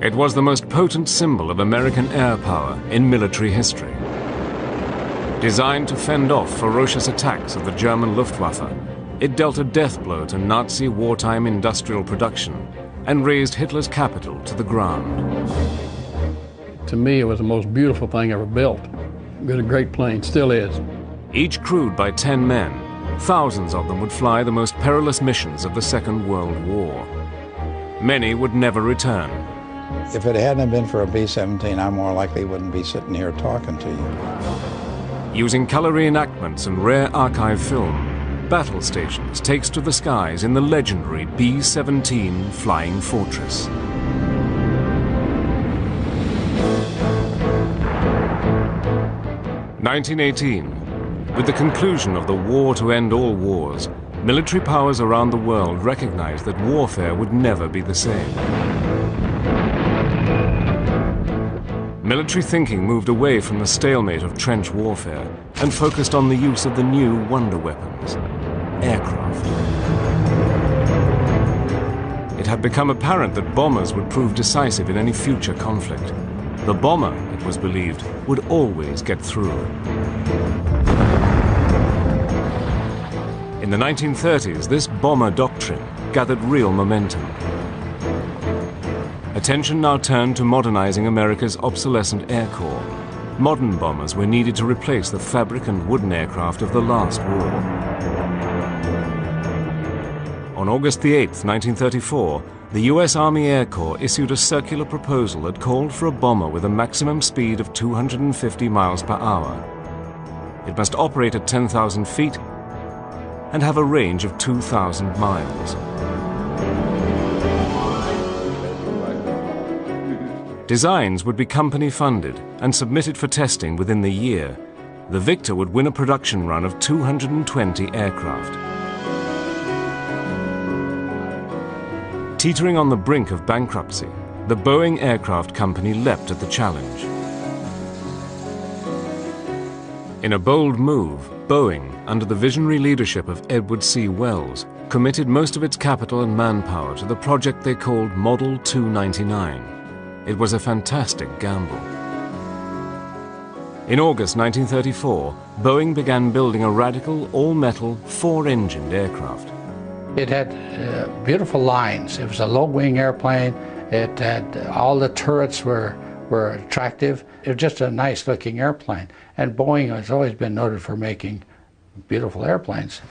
It was the most potent symbol of American air power in military history. Designed to fend off ferocious attacks of the German Luftwaffe, it dealt a death blow to Nazi wartime industrial production and razed Hitler's capital to the ground. To me, it was the most beautiful thing ever built. It was a great plane, still is. Each crewed by 10 men, thousands of them would fly the most perilous missions of the Second World War. Many would never return. If it hadn't been for a B-17, I more likely wouldn't be sitting here talking to you. Using color reenactments and rare archive film, Battle Stations takes to the skies in the legendary B-17 Flying Fortress. (1918). With the conclusion of the war to end all wars, military powers around the world recognized that warfare would never be the same. Military thinking moved away from the stalemate of trench warfare and focused on the use of the new wonder weapons, aircraft. It had become apparent that bombers would prove decisive in any future conflict. The bomber, it was believed, would always get through. In the 1930s, this bomber doctrine gathered real momentum. Attention now turned to modernizing America's obsolescent Air Corps. Modern bombers were needed to replace the fabric and wooden aircraft of the last war. On August 8, 1934, the US Army Air Corps issued a circular proposal that called for a bomber with a maximum speed of 250 miles per hour. It must operate at 10,000 feet and have a range of 2,000 miles. Designs would be company funded and submitted for testing within the year. The victor would win a production run of 220 aircraft. Teetering on the brink of bankruptcy, the Boeing Aircraft Company leapt at the challenge. In a bold move, Boeing, under the visionary leadership of Edward C. Wells, committed most of its capital and manpower to the project they called Model 299. It was a fantastic gamble. In August 1934, Boeing began building a radical, all-metal, four-engined aircraft. It had beautiful lines. It was a low-wing airplane. It had all the turrets were attractive. It was just a nice-looking airplane. And Boeing has always been noted for making beautiful airplanes.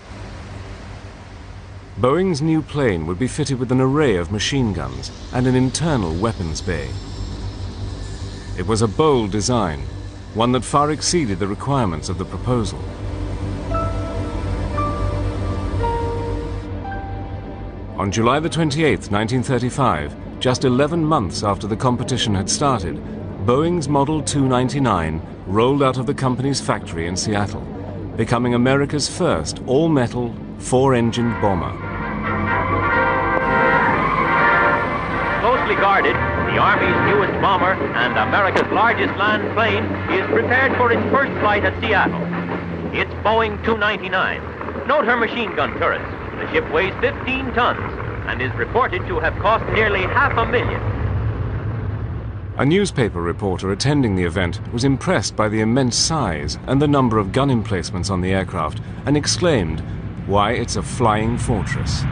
Boeing's new plane would be fitted with an array of machine guns and an internal weapons bay. It was a bold design, one that far exceeded the requirements of the proposal. On July the 28th, 1935, just 11 months after the competition had started, Boeing's Model 299 rolled out of the company's factory in Seattle, becoming America's first all-metal, four-engined bomber. Closely guarded, the Army's newest bomber and America's largest land plane is prepared for its first flight at Seattle. It's Boeing 299. Note her machine gun turrets. The ship weighs 15 tons and is reported to have cost nearly $500,000. A newspaper reporter attending the event was impressed by the immense size and the number of gun emplacements on the aircraft and exclaimed, "Why, it's a flying fortress."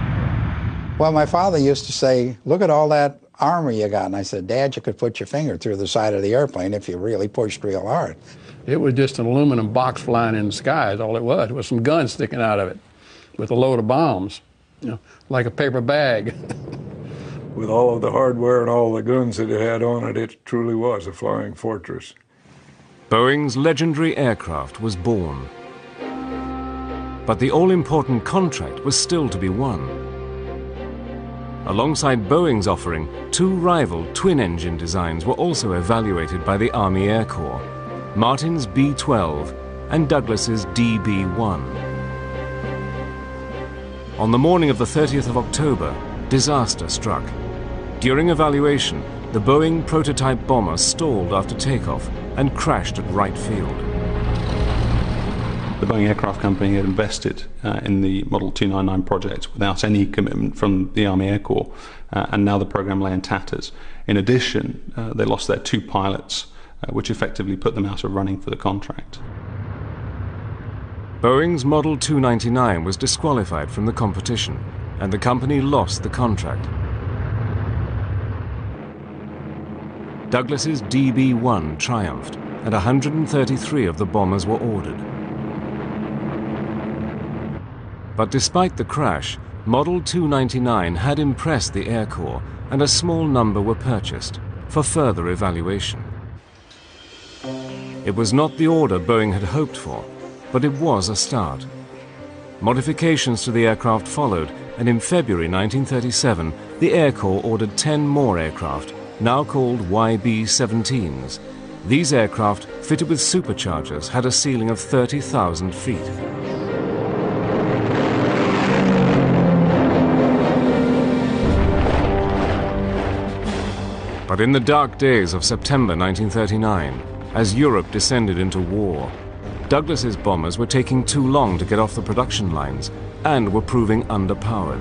Well, my father used to say, "Look at all that armor you got." And I said, "Dad, you could put your finger through the side of the airplane if you really pushed real hard." It was just an aluminum box flying in the sky is all it was. It was some guns sticking out of it with a load of bombs, you know, like a paper bag. With all of the hardware and all the guns that it had on it, it truly was a flying fortress. Boeing's legendary aircraft was born. But the all-important contract was still to be won. Alongside Boeing's offering, two rival twin-engine designs were also evaluated by the Army Air Corps, Martin's B-12 and Douglas's DB-1. On the morning of the 30th of October, disaster struck. During evaluation, the Boeing prototype bomber stalled after takeoff and crashed at Wright Field. The Boeing Aircraft Company had invested in the Model 299 project without any commitment from the Army Air Corps, and now the program lay in tatters. In addition, they lost their 2 pilots, which effectively put them out of running for the contract. Boeing's Model 299 was disqualified from the competition, and the company lost the contract. Douglas's DB-1 triumphed, and 133 of the bombers were ordered. But despite the crash, Model 299 had impressed the Air Corps, and a small number were purchased for further evaluation. It was not the order Boeing had hoped for, but it was a start. Modifications to the aircraft followed, and in February 1937, the Air Corps ordered 10 more aircraft, now called YB-17s. These aircraft, fitted with superchargers, had a ceiling of 30,000 feet. But in the dark days of September 1939, as Europe descended into war, Douglas's bombers were taking too long to get off the production lines and were proving underpowered.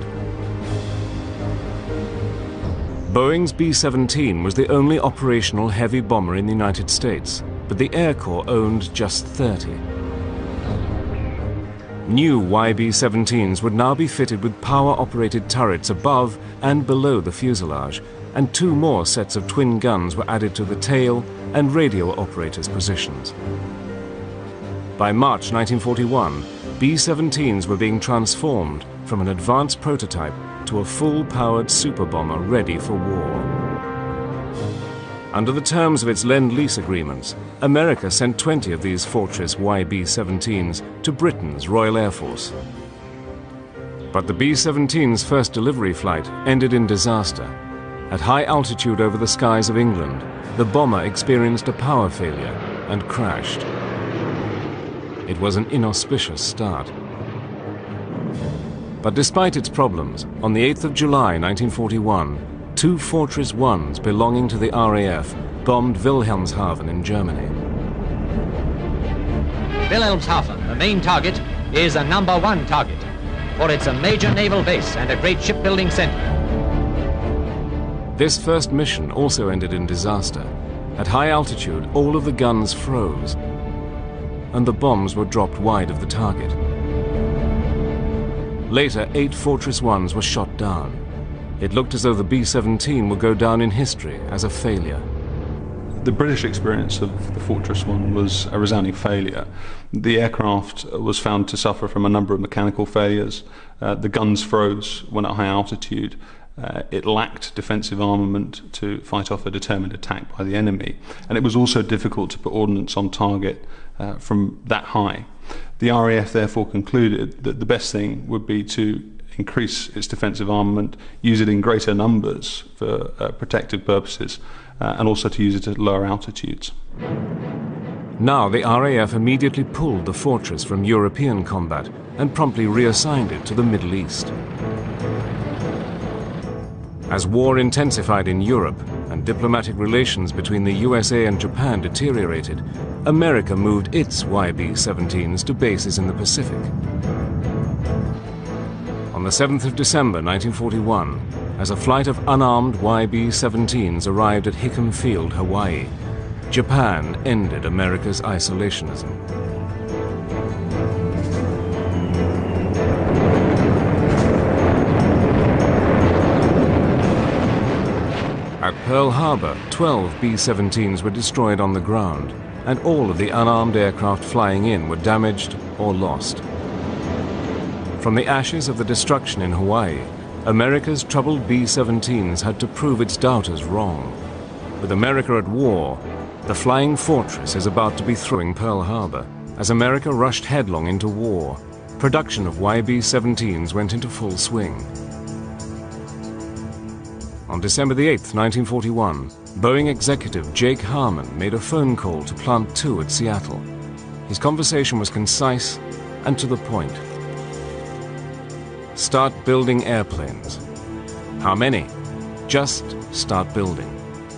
Boeing's B-17 was the only operational heavy bomber in the United States, but the Air Corps owned just 30. New YB-17s would now be fitted with power-operated turrets above and below the fuselage, and 2 more sets of twin guns were added to the tail and radio operators' positions. By March 1941, B-17s were being transformed from an advanced prototype to a full-powered superbomber ready for war. Under the terms of its Lend-Lease agreements, America sent 20 of these Fortress YB-17s to Britain's Royal Air Force. But the B-17's first delivery flight ended in disaster. At high altitude over the skies of England, the bomber experienced a power failure and crashed. It was an inauspicious start. But despite its problems, on the 8th of July 1941, 2 Fortress 1s belonging to the RAF bombed Wilhelmshaven in Germany. Wilhelmshaven, the main target, is a #1 target, for it's a major naval base and a great shipbuilding center. This first mission also ended in disaster. At high altitude, all of the guns froze, and the bombs were dropped wide of the target. Later, 8 Fortress 1s were shot down. It looked as though the B-17 would go down in history as a failure. The British experience of the Fortress 1 was a resounding failure. The aircraft was found to suffer from a number of mechanical failures. The guns froze when at high altitude. It lacked defensive armament to fight off a determined attack by the enemy, and it was also difficult to put ordnance on target from that high. The RAF therefore concluded that the best thing would be to increase its defensive armament, use it in greater numbers for protective purposes, and also to use it at lower altitudes. Now the RAF immediately pulled the Fortress from European combat and promptly reassigned it to the Middle East. As war intensified in Europe and diplomatic relations between the USA and Japan deteriorated, America moved its YB-17s to bases in the Pacific. On the 7th of December 1941, as a flight of unarmed YB-17s arrived at Hickam Field, Hawaii, Japan ended America's isolationism. At Pearl Harbor, 12 B-17s were destroyed on the ground, and all of the unarmed aircraft flying in were damaged or lost. From the ashes of the destruction in Hawaii, America's troubled B-17s had to prove its doubters wrong. With America at war, the Flying Fortress is about to be throwing Pearl Harbor. As America rushed headlong into war, production of YB-17s went into full swing. On December the 8th, 1941, Boeing executive Jake Harmon made a phone call to Plant 2 at Seattle. His conversation was concise and to the point. Start building airplanes. How many? Just start building.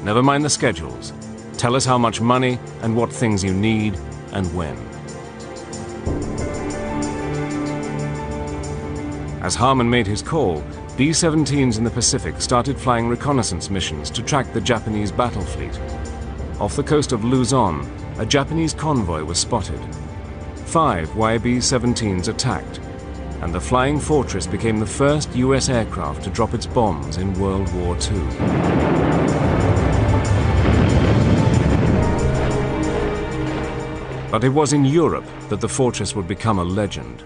Never mind the schedules. Tell us how much money and what things you need and when. As Harmon made his call, B-17s in the Pacific started flying reconnaissance missions to track the Japanese battle fleet. Off the coast of Luzon, a Japanese convoy was spotted. 5 YB-17s attacked, and the Flying Fortress became the first US aircraft to drop its bombs in World War II. But it was in Europe that the fortress would become a legend.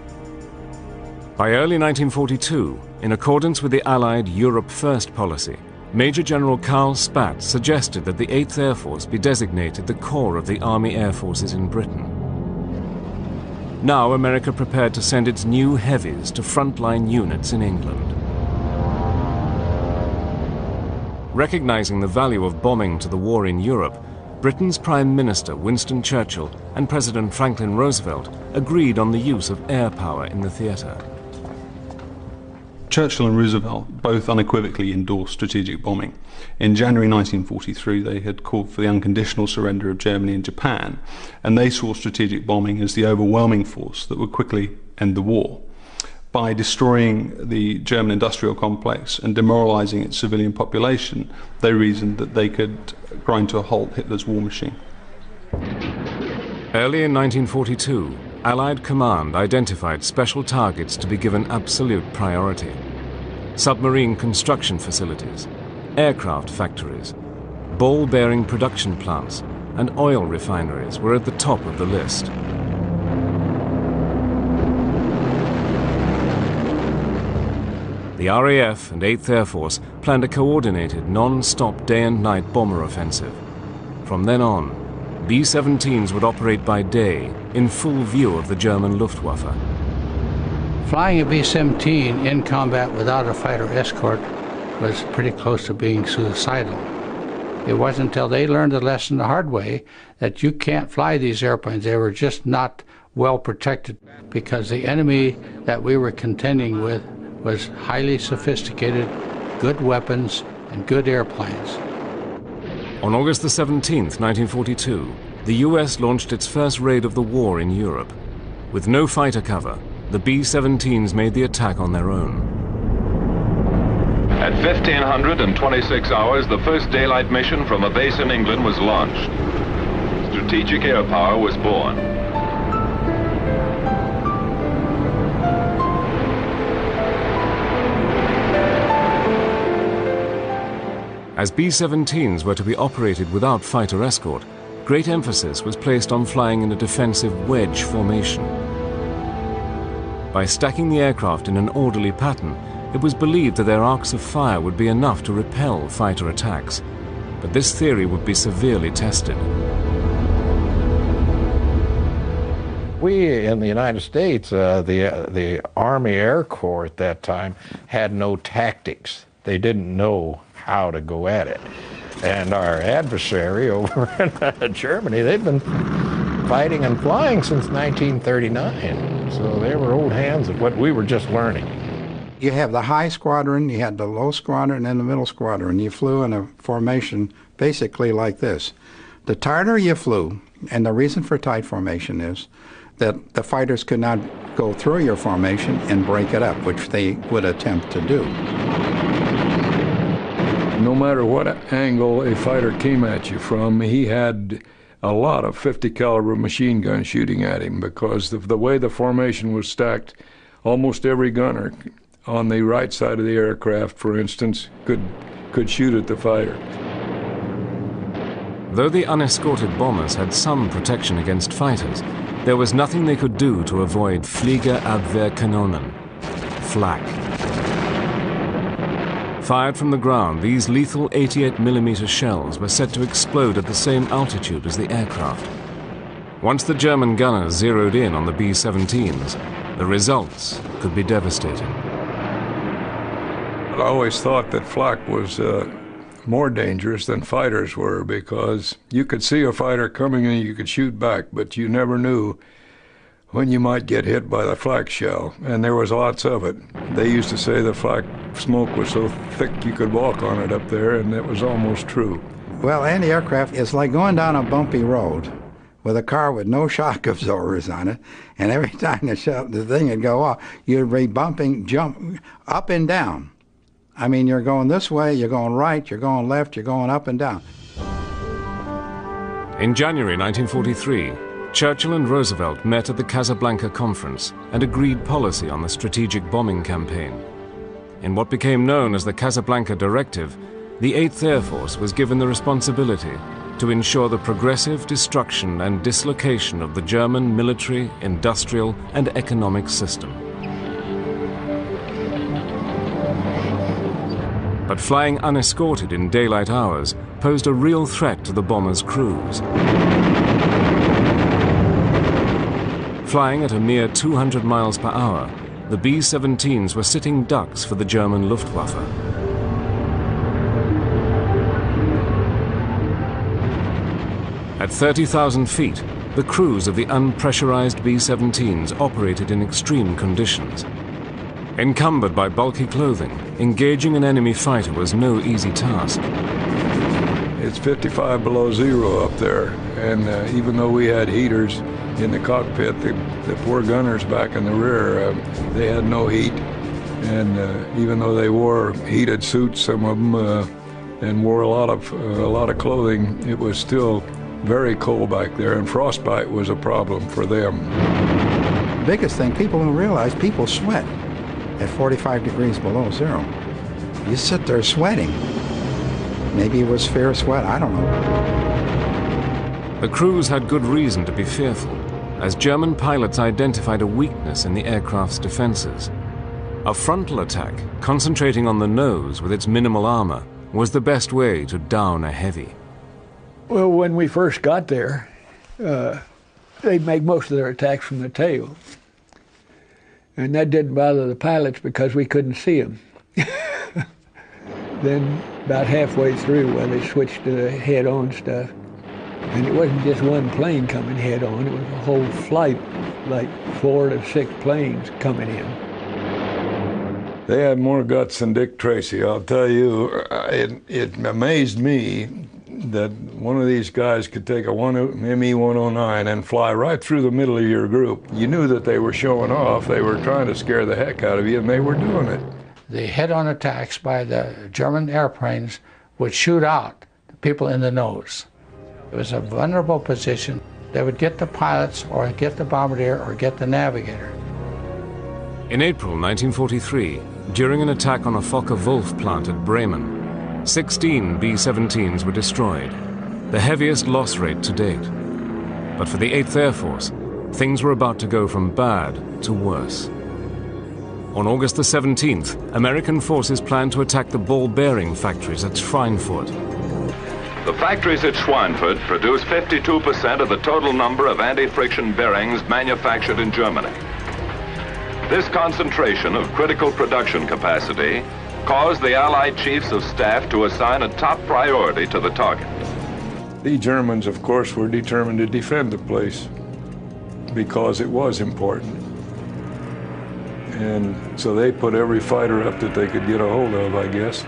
By early 1942, in accordance with the Allied Europe First policy, Major General Carl Spaatz suggested that the 8th Air Force be designated the core of the Army Air Forces in Britain. Now America prepared to send its new heavies to frontline units in England. Recognizing the value of bombing to the war in Europe, Britain's Prime Minister Winston Churchill and President Franklin Roosevelt agreed on the use of air power in the theater. Churchill and Roosevelt both unequivocally endorsed strategic bombing. In January 1943, they had called for the unconditional surrender of Germany and Japan, and they saw strategic bombing as the overwhelming force that would quickly end the war. By destroying the German industrial complex and demoralizing its civilian population, they reasoned that they could grind to a halt Hitler's war machine. Early in 1942, Allied command identified special targets to be given absolute priority. Submarine construction facilities, aircraft factories, ball-bearing production plants, and oil refineries were at the top of the list. The RAF and 8th Air Force planned a coordinated, non-stop day and night bomber offensive. From then on, B-17s would operate by day in full view of the German Luftwaffe. Flying a B-17 in combat without a fighter escort was pretty close to being suicidal. It wasn't until they learned the lesson the hard way that you can't fly these airplanes. They were just not well protected because the enemy that we were contending with was highly sophisticated, good weapons, and good airplanes. On August the 17th, 1942, the US launched its first raid of the war in Europe. With no fighter cover, the B-17s made the attack on their own. At 1526 hours, the first daylight mission from a base in England was launched. Strategic air power was born. As B-17s were to be operated without fighter escort, great emphasis was placed on flying in a defensive wedge formation. By stacking the aircraft in an orderly pattern, it was believed that their arcs of fire would be enough to repel fighter attacks. But this theory would be severely tested. We in the United States, the Army Air Corps at that time, had no tactics. They didn't know how to go at it. And our adversary over in Germany, they've been fighting and flying since 1939. So they were old hands at what we were just learning. You have the high squadron, you had the low squadron, and the middle squadron. You flew in a formation basically like this. The tighter you flew, and the reason for tight formation is that the fighters could not go through your formation and break it up, which they would attempt to do. No matter what angle a fighter came at you from, he had a lot of 50 caliber machine gun shooting at him because of the way the formation was stacked. Almost every gunner on the right side of the aircraft, for instance, could shoot at the fighter. Though the unescorted bombers had some protection against fighters, there was nothing they could do to avoid Fliegerabwehrkanonen, flak. Fired from the ground, these lethal 88mm shells were said to explode at the same altitude as the aircraft. Once the German gunners zeroed in on the B-17s, the results could be devastating. I always thought that flak was more dangerous than fighters were because you could see a fighter coming and you could shoot back, but you never knew when you might get hit by the flak shell, and there was lots of it. They used to say the flak smoke was so thick you could walk on it up there, and it was almost true. Well, anti-aircraft is like going down a bumpy road with a car with no shock absorbers on it, and every time the thing would go off, you'd be jump up and down. I mean, you're going this way, you're going right, you're going left, you're going up and down. In January 1943, Churchill and Roosevelt met at the Casablanca Conference and agreed policy on the strategic bombing campaign. In what became known as the Casablanca Directive, the 8th Air Force was given the responsibility to ensure the progressive destruction and dislocation of the German military, industrial, and economic system. But flying unescorted in daylight hours posed a real threat to the bombers' crews. Flying at a mere 200 miles per hour, the B-17s were sitting ducks for the German Luftwaffe. At 30,000 feet, the crews of the unpressurized B-17s operated in extreme conditions. Encumbered by bulky clothing, engaging an enemy fighter was no easy task. It's 55 below zero up there, and even though we had heaters in the cockpit, the poor gunners back in the rear, they had no heat. And even though they wore heated suits, some of them, and wore a lot of clothing, it was still very cold back there, and frostbite was a problem for them. The biggest thing, people don't realize, people sweat at 45 degrees below zero. You sit there sweating. Maybe it was fair sweat, I don't know. The crews had good reason to be fearful, as German pilots identified a weakness in the aircraft's defenses. A frontal attack, concentrating on the nose with its minimal armor, was the best way to down a heavy. Well, when we first got there, they'd make most of their attacks from the tail. And that didn't bother the pilots because we couldn't see them. Then about halfway through, well, they switched to the head-on stuff. And it wasn't just one plane coming head-on, it was a whole flight, like 4 to 6 planes coming in. They had more guts than Dick Tracy, I'll tell you. It amazed me that one of these guys could take a ME-109 and fly right through the middle of your group. You knew that they were showing off, they were trying to scare the heck out of you, and they were doing it. The head-on attacks by the German airplanes would shoot out the people in the nose. It was a vulnerable position. They would get the pilots, or get the bombardier, or get the navigator. In April 1943, during an attack on a Fokker-Wulf plant at Bremen, 16 B-17s were destroyed, the heaviest loss rate to date. But for the 8th Air Force, things were about to go from bad to worse. On August the 17th, American forces planned to attack the ball bearing factories at Schweinfurt. The factories at Schweinfurt produce 52% of the total number of anti-friction bearings manufactured in Germany. This concentration of critical production capacity caused the Allied chiefs of staff to assign a top priority to the target. The Germans, of course, were determined to defend the place because it was important. And so they put every fighter up that they could get a hold of, I guess.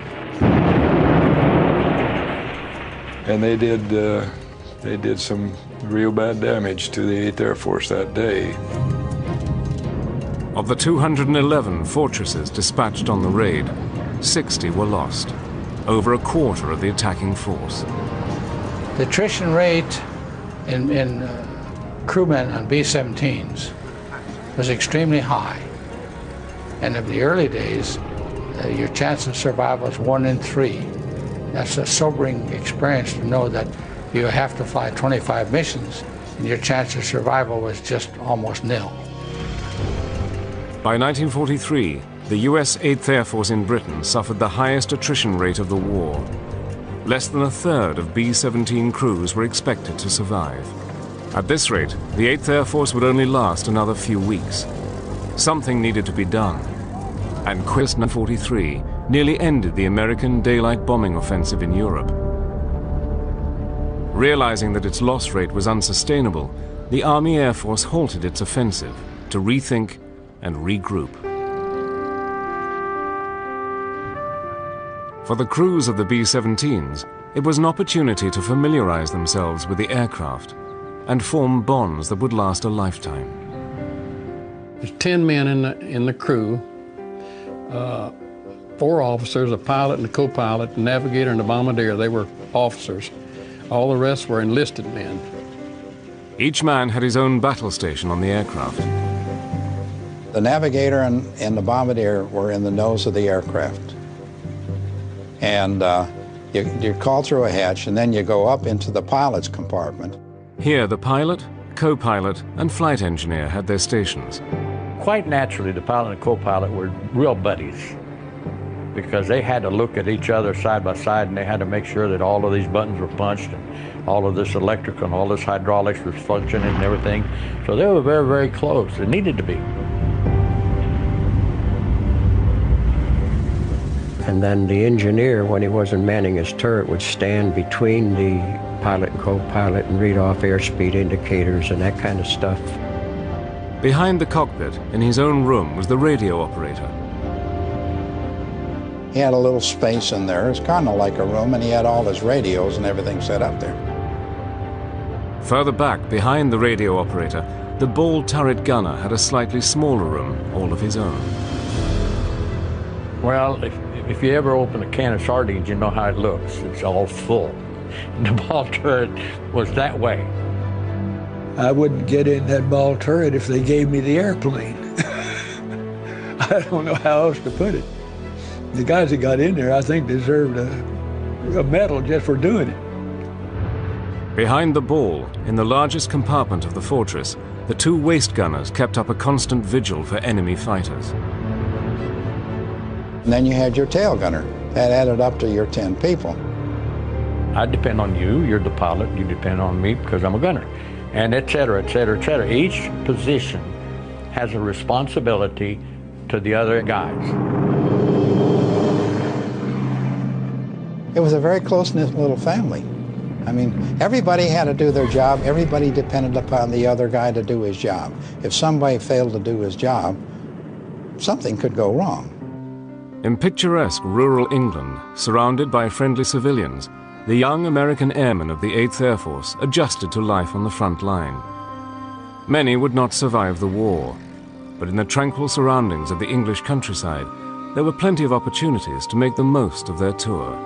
And they did some real bad damage to the 8th Air Force that day. Of the 211 fortresses dispatched on the raid, 60 were lost, over a quarter of the attacking force. The attrition rate in crewmen on B-17s was extremely high. And in the early days, your chance of survival is 1 in 3. That's a sobering experience to know that you have to fly 25 missions and your chance of survival was just almost nil. By 1943, the US 8th Air Force in Britain suffered the highest attrition rate of the war. Less than a third of B-17 crews were expected to survive. At this rate, the 8th Air Force would only last another few weeks. Something needed to be done. And August 1943 nearly ended the American daylight bombing offensive in Europe. Realizing that its loss rate was unsustainable, the Army Air Force halted its offensive to rethink and regroup. For the crews of the B-17s, it was an opportunity to familiarize themselves with the aircraft and form bonds that would last a lifetime. There's 10 men in the crew, 4 officers, a pilot and a co-pilot, a navigator and a bombardier. They were officers. All the rest were enlisted men. Each man had his own battle station on the aircraft. The navigator and the bombardier were in the nose of the aircraft. And you call through a hatch, and then you go up into the pilot's compartment. Here, the pilot, co-pilot, and flight engineer had their stations. Quite naturally, the pilot and co-pilot were real buddies, because they had to look at each other side by side, and they had to make sure that all of these buttons were punched, and all of this electrical and all this hydraulics was functioning and everything. So they were very, very close. It needed to be. And then the engineer, when he wasn't manning his turret, would stand between the pilot and co-pilot and read off airspeed indicators and that kind of stuff. Behind the cockpit, in his own room, was the radio operator. He had a little space in there. It was kind of like a room, and he had all his radios and everything set up there. Further back, behind the radio operator, the ball turret gunner had a slightly smaller room, all of his own. Well, if you ever open a can of sardines, you know how it looks. It's all full. The ball turret was that way. I wouldn't get in that ball turret if they gave me the airplane. I don't know how else to put it. The guys that got in there, I think, deserved a medal just for doing it. Behind the ball, in the largest compartment of the fortress, the 2 waist gunners kept up a constant vigil for enemy fighters. And then you had your tail gunner. That added up to your 10 people. I depend on you, you're the pilot, you depend on me because I'm a gunner, and et cetera, et cetera, et cetera. Each position has a responsibility to the other guys. It was a very close-knit little family. I mean, everybody had to do their job. Everybody depended upon the other guy to do his job. If somebody failed to do his job, something could go wrong. In picturesque rural England, surrounded by friendly civilians, the young American airmen of the 8th Air Force adjusted to life on the front line. Many would not survive the war, but in the tranquil surroundings of the English countryside, there were plenty of opportunities to make the most of their tour.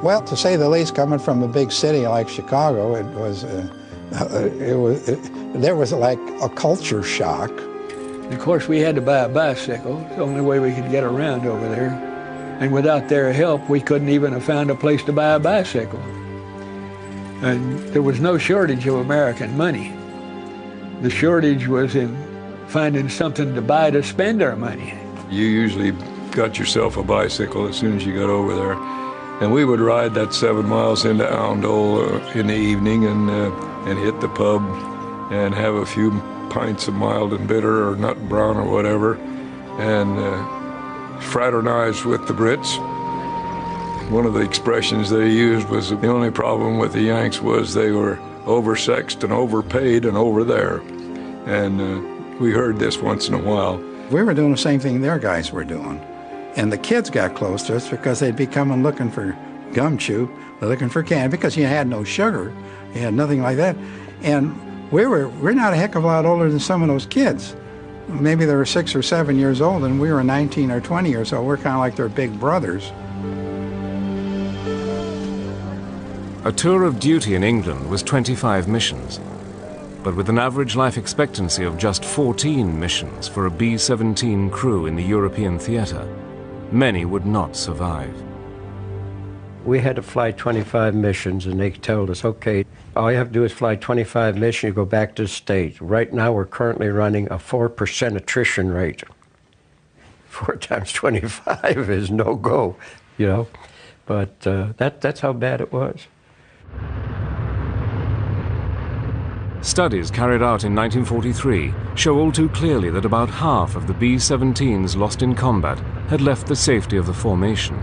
Well, to say the least, coming from a big city like Chicago, there was like a culture shock. Of course, we had to buy a bicycle. It's the only way we could get around over there. And without their help, we couldn't even have found a place to buy a bicycle. And there was no shortage of American money. The shortage was in finding something to buy to spend our money. You usually got yourself a bicycle as soon as you got over there. And we would ride that 7 miles into Oundle in the evening and hit the pub and have a few pints of mild and bitter or nut brown or whatever, and fraternize with the Brits. One of the expressions they used was the only problem with the Yanks was they were oversexed and overpaid and over there. And we heard this once in a while. We were doing the same thing their guys were doing. And the kids got close to us because they'd be coming looking for gum chew, looking for candy, because you had no sugar, you had nothing like that. And we're not a heck of a lot older than some of those kids. Maybe they were 6 or 7 years old, and we were 19 or 20 years old. We're kind of like their big brothers. A tour of duty in England was 25 missions, but with an average life expectancy of just 14 missions for a B-17 crew in the European theater, many would not survive. We had to fly 25 missions, and they told us, okay, all you have to do is fly 25 missions, you go back to the States. Right now, we're currently running a 4% attrition rate. 4 times 25 is no go, you know. But that's how bad it was. Studies carried out in 1943 show all too clearly that about half of the B-17s lost in combat had left the safety of the formation.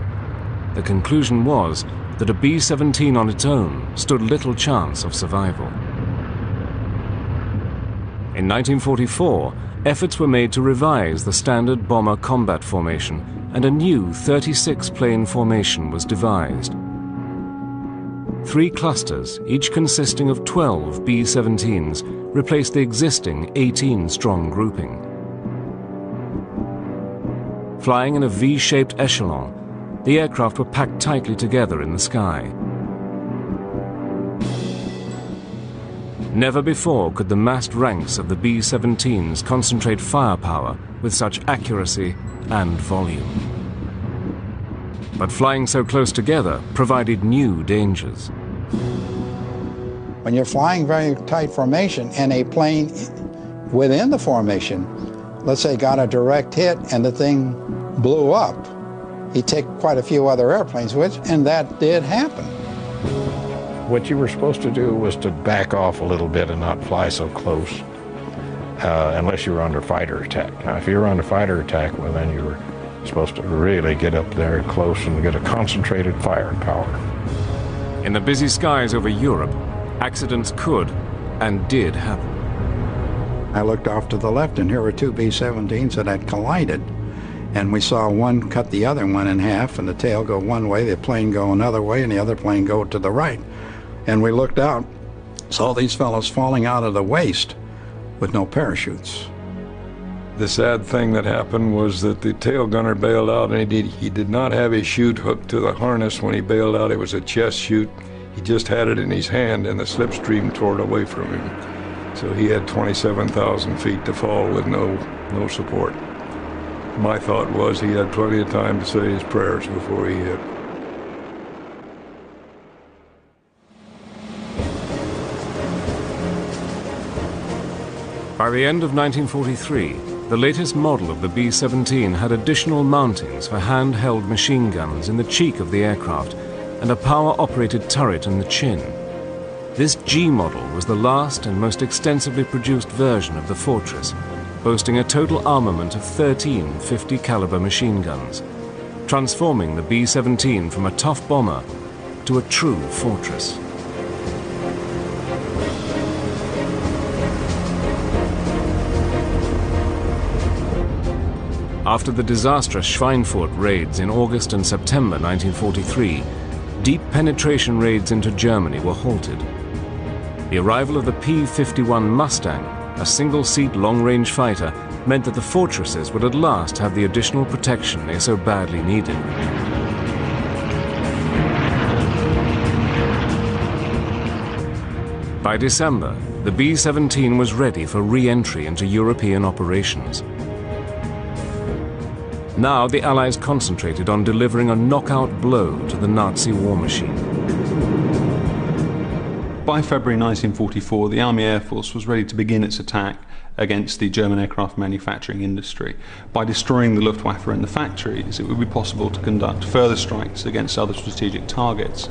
The conclusion was that a B-17 on its own stood little chance of survival. In 1944, efforts were made to revise the standard bomber combat formation, and a new 36-plane formation was devised. 3 clusters, each consisting of 12 B-17s, replaced the existing 18-strong grouping. Flying in a V-shaped echelon, the aircraft were packed tightly together in the sky. Never before could the massed ranks of the B-17s concentrate firepower with such accuracy and volume. But flying so close together provided new dangers. When you're flying very tight formation and a plane within the formation, let's say got a direct hit and the thing blew up, he'd take quite a few other airplanes with it, and that did happen. What you were supposed to do was to back off a little bit and not fly so close, unless you were under fighter attack. Now, if you were under fighter attack, well, then you were supposed to really get up there close and get a concentrated firepower. In the busy skies over Europe, accidents could and did happen. I looked off to the left, and here were 2 B-17s that had collided. And we saw one cut the other one in half, and the tail go one way, the plane go another way, and the other plane go to the right. And we looked out, saw these fellows falling out of the waist with no parachutes. The sad thing that happened was that the tail gunner bailed out, and he did not have his chute hooked to the harness when he bailed out. It was a chest chute. He just had it in his hand, and the slipstream tore it away from him. So he had 27,000 feet to fall with no support. My thought was he had plenty of time to say his prayers before he hit. By the end of 1943, the latest model of the B-17 had additional mountings for handheld machine guns in the cheek of the aircraft and a power-operated turret in the chin. This G model was the last and most extensively produced version of the Fortress, boasting a total armament of 13 50-caliber machine guns, transforming the B-17 from a tough bomber to a true fortress. After the disastrous Schweinfurt raids in August and September 1943, deep penetration raids into Germany were halted. The arrival of the P-51 Mustang, a single-seat long-range fighter, meant that the fortresses would at last have the additional protection they so badly needed. By December, the B-17 was ready for re-entry into European operations. Now the Allies concentrated on delivering a knockout blow to the Nazi war machine. By February 1944, the Army Air Force was ready to begin its attack against the German aircraft manufacturing industry. By destroying the Luftwaffe in the factories, it would be possible to conduct further strikes against other strategic targets.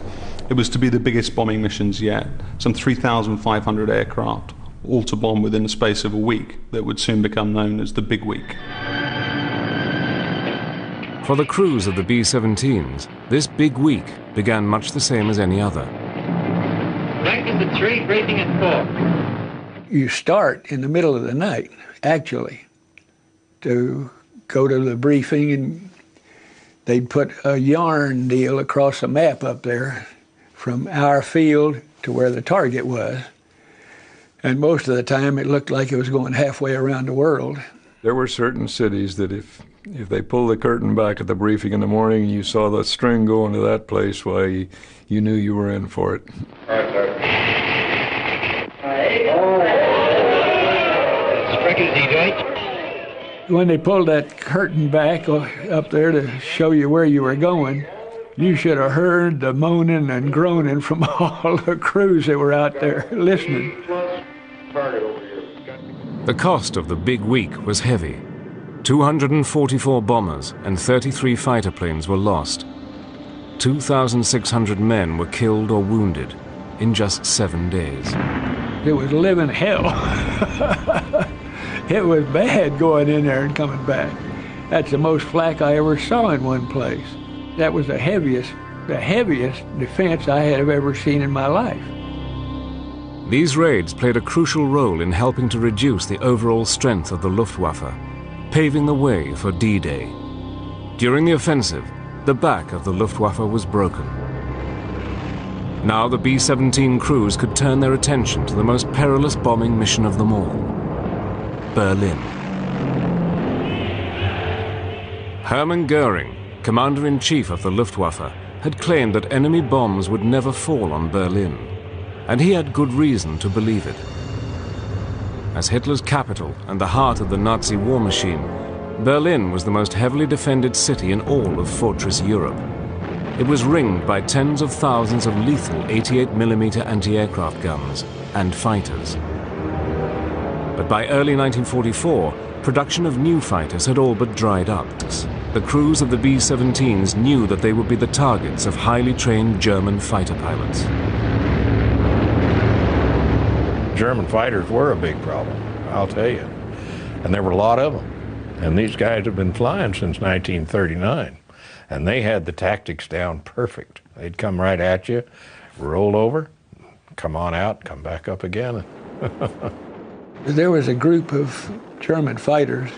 It was to be the biggest bombing missions yet, some 3,500 aircraft, all to bomb within the space of a week that would soon become known as the Big Week. For the crews of the B-17s, this big week began much the same as any other. Breakfast at 3, briefing at 4. You start in the middle of the night, actually, to go to the briefing, and they'd put a yarn deal across a map up there from our field to where the target was. And most of the time it looked like it was going halfway around the world. There were certain cities that if they pulled the curtain back at the briefing in the morning and you saw the string going to that place, why, you knew you were in for it. When they pulled that curtain back up there to show you where you were going, you should have heard the moaning and groaning from all the crews that were out there listening. The cost of the big week was heavy. 244 bombers and 33 fighter planes were lost. 2,600 men were killed or wounded in just 7 days. It was living hell. It was bad going in there and coming back. That's the most flak I ever saw in one place. That was the heaviest defense I have ever seen in my life. These raids played a crucial role in helping to reduce the overall strength of the Luftwaffe, paving the way for D-Day. During the offensive, the back of the Luftwaffe was broken. Now the B-17 crews could turn their attention to the most perilous bombing mission of them all, Berlin. Hermann Goering, commander-in-chief of the Luftwaffe, had claimed that enemy bombs would never fall on Berlin, and he had good reason to believe it. As Hitler's capital and the heart of the Nazi war machine, Berlin was the most heavily defended city in all of Fortress Europe. It was ringed by tens of thousands of lethal 88mm anti-aircraft guns and fighters. But by early 1944, production of new fighters had all but dried up. The crews of the B-17s knew that they would be the targets of highly trained German fighter pilots. German fighters were a big problem, I'll tell you. And there were a lot of them. And these guys have been flying since 1939. And they had the tactics down perfect. They'd come right at you, roll over, come on out, come back up again. There was a group of German fighters,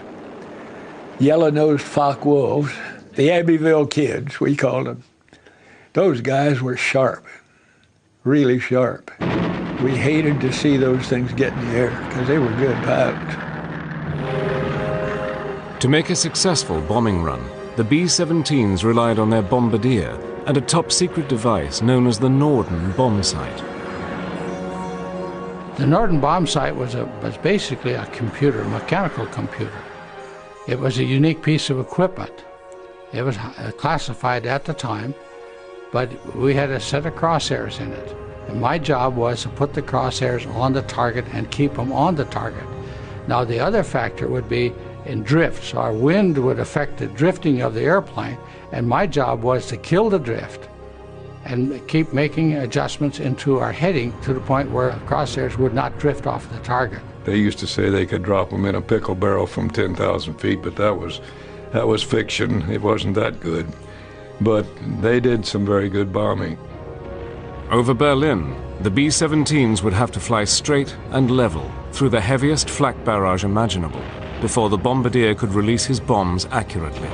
yellow-nosed Focke-Wulfs, the Abbeville Kids, we called them. Those guys were sharp, really sharp. We hated to see those things get in the air because they were good pilots. To make a successful bombing run, the B-17s relied on their bombardier and a top-secret device known as the Norden bomb sight. The Norden bomb sight was basically a computer, a mechanical computer. It was a unique piece of equipment. It was classified at the time, but we had a set of crosshairs in it. And my job was to put the crosshairs on the target and keep them on the target. Now the other factor would be in drift, so our wind would affect the drifting of the airplane, and my job was to kill the drift and keep making adjustments into our heading to the point where crosshairs would not drift off the target. They used to say they could drop them in a pickle barrel from 10,000 feet, but that was fiction. It wasn't that good. But they did some very good bombing. Over Berlin, the B-17s would have to fly straight and level through the heaviest flak barrage imaginable before the bombardier could release his bombs accurately.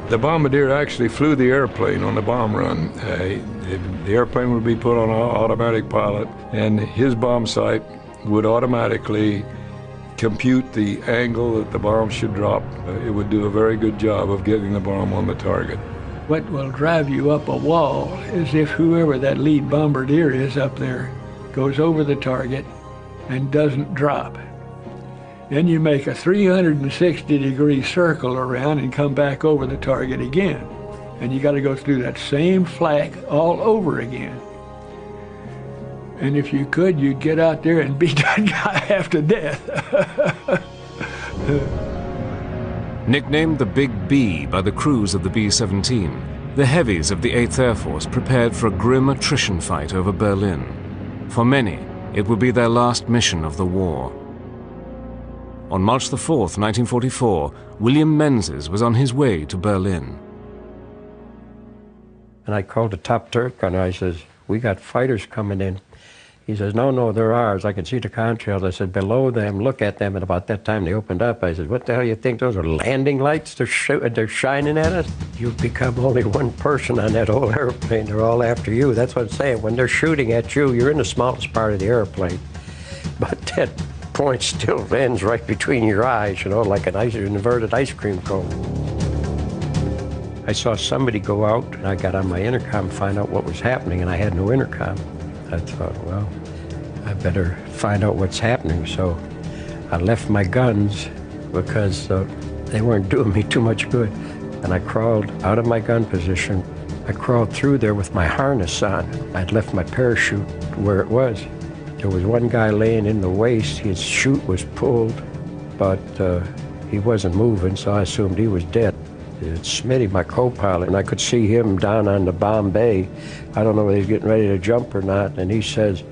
The bombardier actually flew the airplane on the bomb run. The airplane would be put on an automatic pilot, and his bomb sight would automatically compute the angle that the bomb should drop. It would do a very good job of getting the bomb on the target. What will drive you up a wall is if whoever that lead bombardier is up there goes over the target and doesn't drop. Then you make a 360-degree circle around and come back over the target again. And you got to go through that same flak all over again. And if you could, you'd get out there and beat that guy half to death. Nicknamed the Big B by the crews of the B-17, the heavies of the 8th Air Force prepared for a grim attrition fight over Berlin. For many, it would be their last mission of the war. On March the 4th, 1944, William Menzies was on his way to Berlin. And I called the top Turk and I says, "We got fighters coming in." He says, "No, they're ours. I can see the contrails." I said, "Below them, look at them." And about that time they opened up. I said, "What the hell you think those are landing lights? They're shining at us? You've become only one person on that whole airplane. They're all after you." That's what I'm saying. When they're shooting at you, you're in the smallest part of the airplane. But that point still ends right between your eyes, you know, like an inverted ice cream cone. I saw somebody go out, and I got on my intercom to find out what was happening, and I had no intercom. I thought, well, I better find out what's happening. So I left my guns because they weren't doing me too much good. And I crawled out of my gun position. I crawled through there with my harness on. I'd left my parachute where it was. There was one guy laying in the waist. His chute was pulled, but he wasn't moving, so I assumed he was dead. It's Smitty, my co-pilot, and I could see him down on the bomb bay. I don't know whether he's getting ready to jump or not, and he says,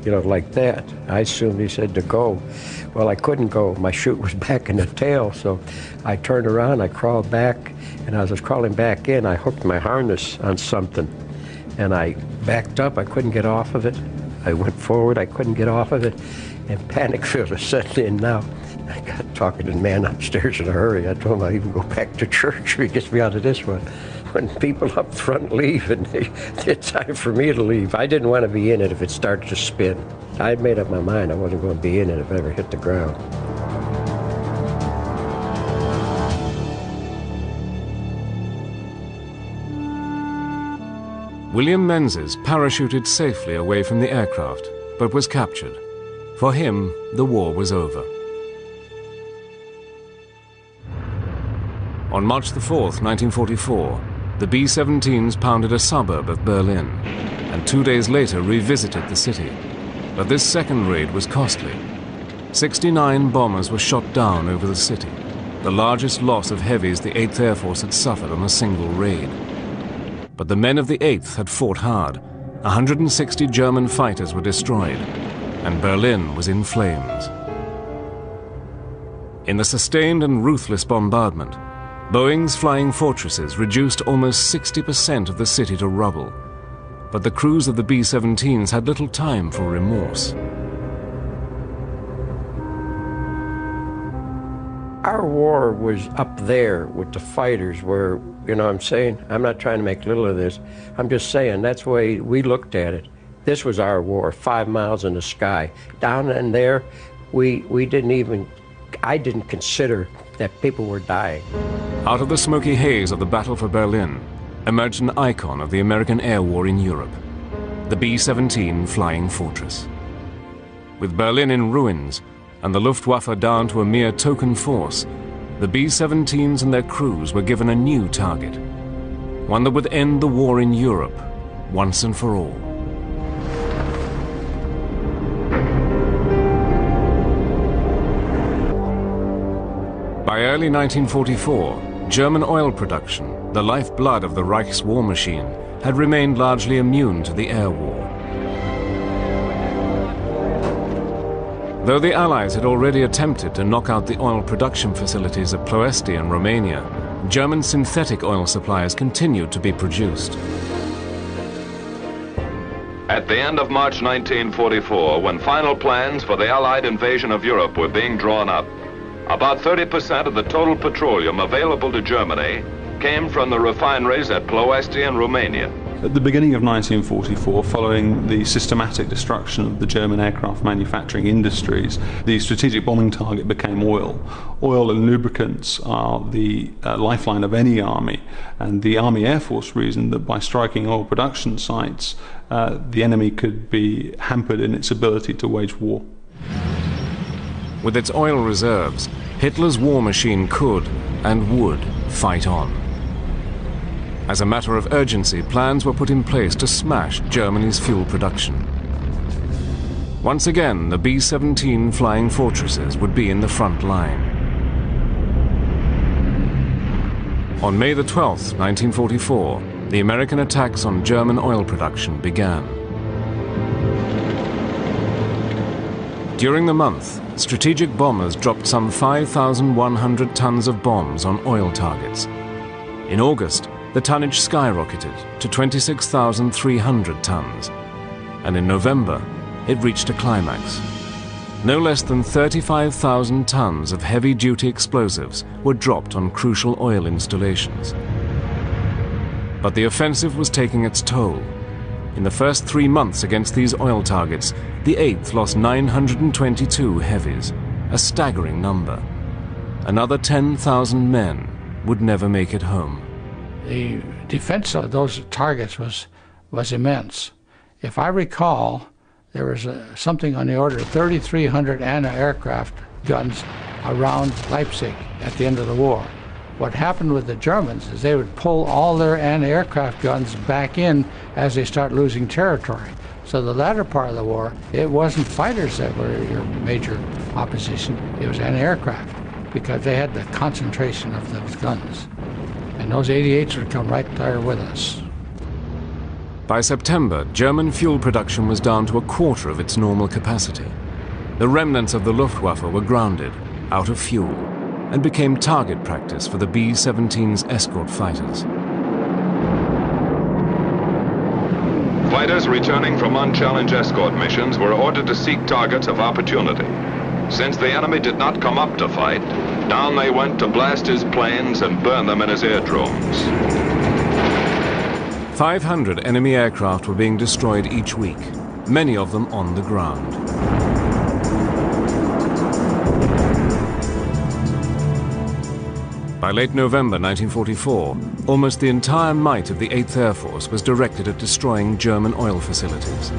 you know, like that. I assumed he said to go. Well, I couldn't go. My chute was back in the tail, so I turned around, I crawled back, and as I was crawling back in, I hooked my harness on something, and I backed up. I couldn't get off of it. I went forward, I couldn't get off of it, and panic feels set in now. I got talking to the man upstairs in a hurry. I told him I'd even go back to church if he gets me out of this one. when people up front leave, and it's time for me to leave. I didn't want to be in it if it started to spin. I had made up my mind I wasn't going to be in it if it ever hit the ground. William Menzies parachuted safely away from the aircraft, but was captured. For him, the war was over. On March the 4th, 1944, the B-17s pounded a suburb of Berlin, and 2 days later revisited the city. But this second raid was costly. 69 bombers were shot down over the city, the largest loss of heavies the 8th Air Force had suffered on a single raid. But the men of the 8th had fought hard. 160 German fighters were destroyed, and Berlin was in flames. In the sustained and ruthless bombardment, Boeing's flying fortresses reduced almost 60% of the city to rubble, but the crews of the B-17s had little time for remorse. Our war was up there with the fighters where, you know what I'm saying? I'm not trying to make little of this. I'm just saying that's the way we looked at it. This was our war, 5 miles in the sky. Down in there, I didn't consider that people were dying. Out of the smoky haze of the Battle for Berlin emerged an icon of the American air war in Europe, the B-17 Flying Fortress. With Berlin in ruins and the Luftwaffe down to a mere token force, the B-17s and their crews were given a new target, one that would end the war in Europe once and for all. By early 1944, German oil production, the lifeblood of the Reich's war machine, had remained largely immune to the air war. Though the Allies had already attempted to knock out the oil production facilities at Ploesti in Romania, German synthetic oil supplies continued to be produced. At the end of March 1944, when final plans for the Allied invasion of Europe were being drawn up, about 30% of the total petroleum available to Germany came from the refineries at Ploesti in Romania. At the beginning of 1944, following the systematic destruction of the German aircraft manufacturing industries, the strategic bombing target became oil. Oil and lubricants are the lifeline of any army, and the Army Air Force reasoned that by striking oil production sites, the enemy could be hampered in its ability to wage war. With its oil reserves, Hitler's war machine could and would fight on. As a matter of urgency, plans were put in place to smash Germany's fuel production. Once again, the B-17 Flying Fortresses would be in the front line. On May the 12th, 1944, the American attacks on German oil production began. During the month, strategic bombers dropped some 5,100 tons of bombs on oil targets. In August, the tonnage skyrocketed to 26,300 tons, and in November, it reached a climax. No less than 35,000 tons of heavy-duty explosives were dropped on crucial oil installations. But the offensive was taking its toll. In the first 3 months against these oil targets, the 8th lost 922 heavies, a staggering number. Another 10,000 men would never make it home. The defense of those targets was immense. If I recall, there was something on the order of 3,300 anti-aircraft guns around Leipzig at the end of the war. What happened with the Germans is they would pull all their anti-aircraft guns back in as they start losing territory. So the latter part of the war, it wasn't fighters that were your major opposition, it was anti-aircraft, because they had the concentration of those guns. And those 88s would come right there with us. By September, German fuel production was down to a quarter of its normal capacity. The remnants of the Luftwaffe were grounded, out of fuel, and became target practice for the B-17's escort fighters. Fighters returning from unchallenged escort missions were ordered to seek targets of opportunity. Since the enemy did not come up to fight, down they went to blast his planes and burn them in his airdromes. 500 enemy aircraft were being destroyed each week, many of them on the ground. By late November 1944, almost the entire might of the 8th Air Force was directed at destroying German oil facilities.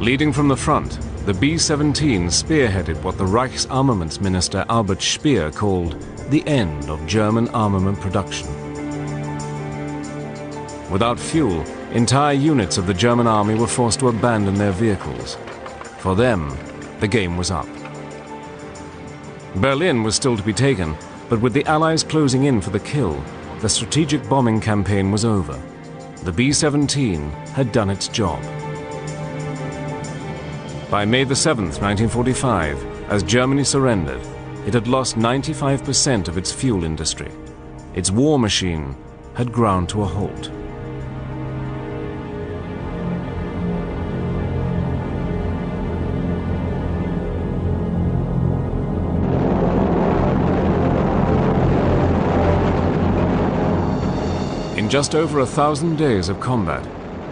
Leading from the front, the B-17 spearheaded what the Reichsarmaments Minister Albert Speer called the end of German armament production. Without fuel, entire units of the German army were forced to abandon their vehicles. For them, the game was up. Berlin was still to be taken, but with the Allies closing in for the kill, the strategic bombing campaign was over. The B-17 had done its job. By May the 7th, 1945, as Germany surrendered, it had lost 95% of its fuel industry. Its war machine had ground to a halt. In just over 1,000 days of combat,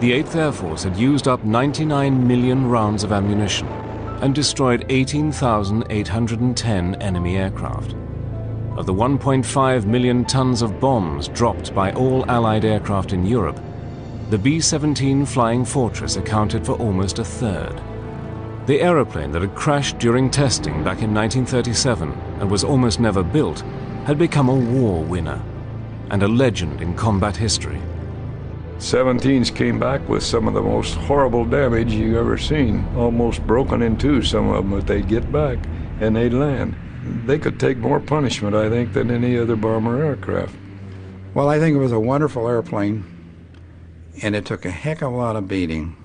the 8th Air Force had used up 99 million rounds of ammunition and destroyed 18,810 enemy aircraft. Of the 1.5 million tons of bombs dropped by all Allied aircraft in Europe, the B-17 Flying Fortress accounted for almost a third. The aeroplane that had crashed during testing back in 1937 and was almost never built had become a war winner and a legend in combat history. 17s came back with some of the most horrible damage you've ever seen, almost broken in two, some of them, but they'd get back and they'd land. They could take more punishment, I think, than any other bomber aircraft. Well, I think it was a wonderful airplane, and it took a heck of a lot of beating.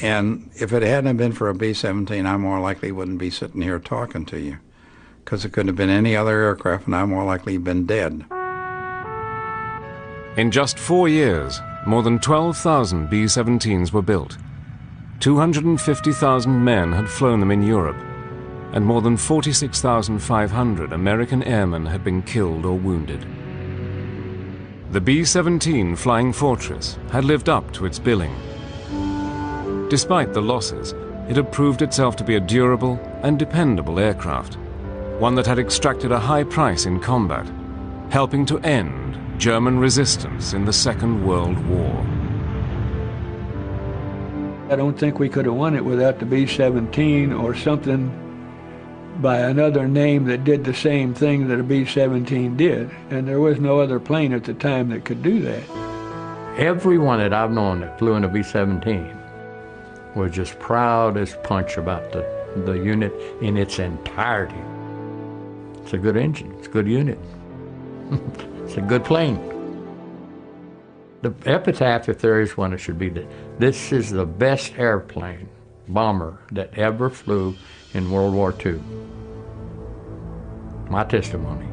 And if it hadn't been for a B-17, I more likely wouldn't be sitting here talking to you, because it couldn't have been any other aircraft, and I more likely been dead. In just 4 years, more than 12,000 B-17s were built. 250,000 men had flown them in Europe, and more than 46,500 American airmen had been killed or wounded. The B-17 Flying Fortress had lived up to its billing. Despite the losses, it had proved itself to be a durable and dependable aircraft, one that had extracted a high price in combat, helping to end German resistance in the Second World War. I don't think we could have won it without the B-17 or something by another name that did the same thing that a B-17 did. And there was no other plane at the time that could do that. Everyone that I've known that flew in a B-17 was just proud as punch about the unit in its entirety. It's a good engine, it's a good unit. It's a good plane. The epitaph, if there is one, it should be that this is the best airplane, bomber, that ever flew in World War II. My testimony.